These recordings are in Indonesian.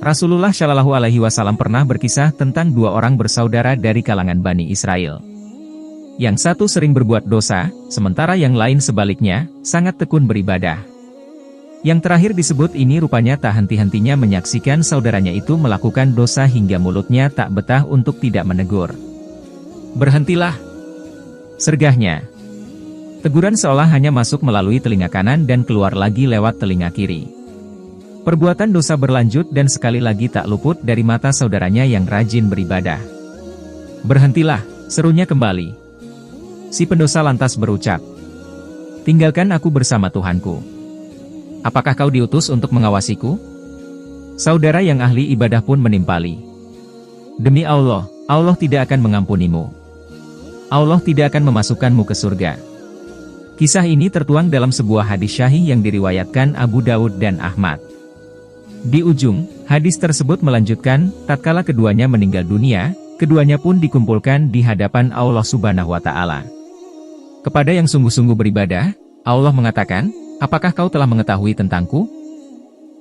Rasulullah Shallallahu Alaihi Wasallam pernah berkisah tentang dua orang bersaudara dari kalangan Bani Israel. Yang satu sering berbuat dosa, sementara yang lain sebaliknya, sangat tekun beribadah. Yang terakhir disebut ini rupanya tak henti-hentinya menyaksikan saudaranya itu melakukan dosa hingga mulutnya tak betah untuk tidak menegur. "Berhentilah!" sergahnya. Teguran seolah hanya masuk melalui telinga kanan dan keluar lagi lewat telinga kiri. Perbuatan dosa berlanjut dan sekali lagi tak luput dari mata saudaranya yang rajin beribadah. "Berhentilah!" serunya kembali. Si pendosa lantas berucap, "Tinggalkan aku bersama Tuhanku. Apakah kau diutus untuk mengawasiku?" Saudara yang ahli ibadah pun menimpali, "Demi Allah, Allah tidak akan mengampunimu. Allah tidak akan memasukkanmu ke surga." Kisah ini tertuang dalam sebuah hadis syahih yang diriwayatkan Abu Daud dan Ahmad. Di ujung, hadis tersebut melanjutkan, tatkala keduanya meninggal dunia, keduanya pun dikumpulkan di hadapan Allah Subhanahu wa Ta'ala. Kepada yang sungguh-sungguh beribadah, Allah mengatakan, "Apakah kau telah mengetahui tentangku?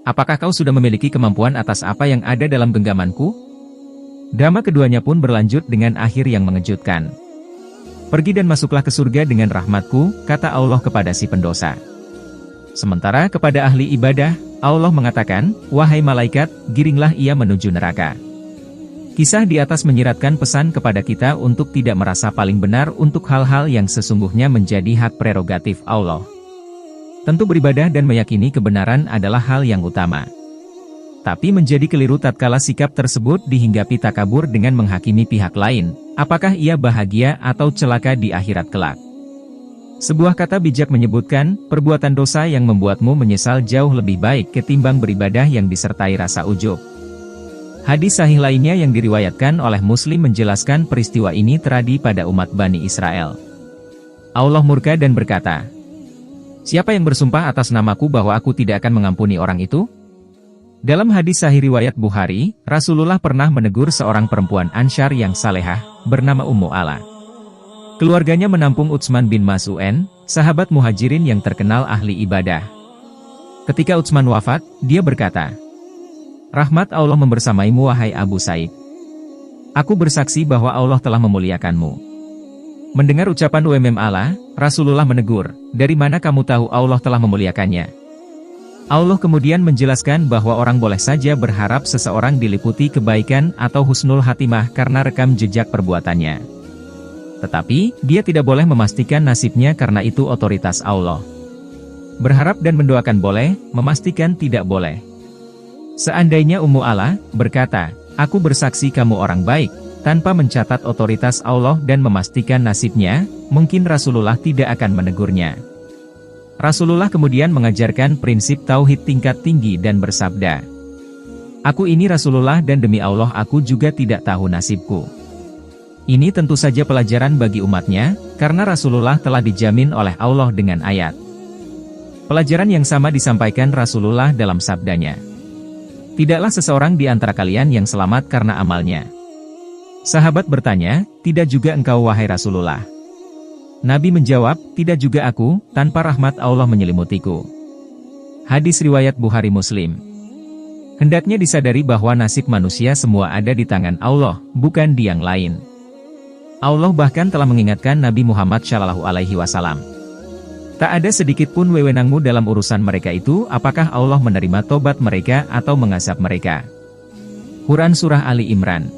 Apakah kau sudah memiliki kemampuan atas apa yang ada dalam genggamanku?" Drama keduanya pun berlanjut dengan akhir yang mengejutkan. "Pergi dan masuklah ke surga dengan rahmatku," kata Allah kepada si pendosa. Sementara kepada ahli ibadah, Allah mengatakan, "Wahai malaikat, giringlah ia menuju neraka." Kisah di atas menyiratkan pesan kepada kita untuk tidak merasa paling benar untuk hal-hal yang sesungguhnya menjadi hak prerogatif Allah. Tentu beribadah dan meyakini kebenaran adalah hal yang utama. Tapi menjadi keliru tatkala sikap tersebut dihinggapi takabur dengan menghakimi pihak lain, apakah ia bahagia atau celaka di akhirat kelak. Sebuah kata bijak menyebutkan, perbuatan dosa yang membuatmu menyesal jauh lebih baik ketimbang beribadah yang disertai rasa ujub. Hadis sahih lainnya yang diriwayatkan oleh Muslim menjelaskan peristiwa ini terjadi pada umat Bani Israel. Allah murka dan berkata, "Siapa yang bersumpah atas namaku bahwa aku tidak akan mengampuni orang itu?" Dalam hadis sahih riwayat Bukhari, Rasulullah pernah menegur seorang perempuan Ansyar yang salehah, bernama Ummu Ala. Keluarganya menampung Utsman bin Mas'ud, sahabat muhajirin yang terkenal ahli ibadah. Ketika Utsman wafat, dia berkata, "Rahmat Allah membersamaimu wahai Abu Said. Aku bersaksi bahwa Allah telah memuliakanmu." Mendengar ucapan Ala, Rasulullah menegur, "Dari mana kamu tahu Allah telah memuliakannya?" Allah kemudian menjelaskan bahwa orang boleh saja berharap seseorang diliputi kebaikan atau husnul hatimah karena rekam jejak perbuatannya. Tetapi, dia tidak boleh memastikan nasibnya karena itu otoritas Allah. Berharap dan mendoakan boleh, memastikan tidak boleh. Seandainya Ummu Ala berkata, "Aku bersaksi kamu orang baik," tanpa mencatat otoritas Allah dan memastikan nasibnya, mungkin Rasulullah tidak akan menegurnya. Rasulullah kemudian mengajarkan prinsip tauhid tingkat tinggi dan bersabda, "Aku ini Rasulullah dan demi Allah aku juga tidak tahu nasibku." Ini tentu saja pelajaran bagi umatnya, karena Rasulullah telah dijamin oleh Allah dengan ayat. Pelajaran yang sama disampaikan Rasulullah dalam sabdanya, "Tidaklah seseorang di antara kalian yang selamat karena amalnya." Sahabat bertanya, "Tidak juga engkau wahai Rasulullah?" Nabi menjawab, "Tidak juga aku, tanpa rahmat Allah menyelimutiku." Hadis riwayat Bukhari Muslim. Hendaknya disadari bahwa nasib manusia semua ada di tangan Allah, bukan di yang lain. Allah bahkan telah mengingatkan Nabi Muhammad Shallallahu Alaihi Wasallam. Tak ada sedikit pun wewenangmu dalam urusan mereka itu, apakah Allah menerima tobat mereka atau mengazab mereka. Quran Surah Ali Imran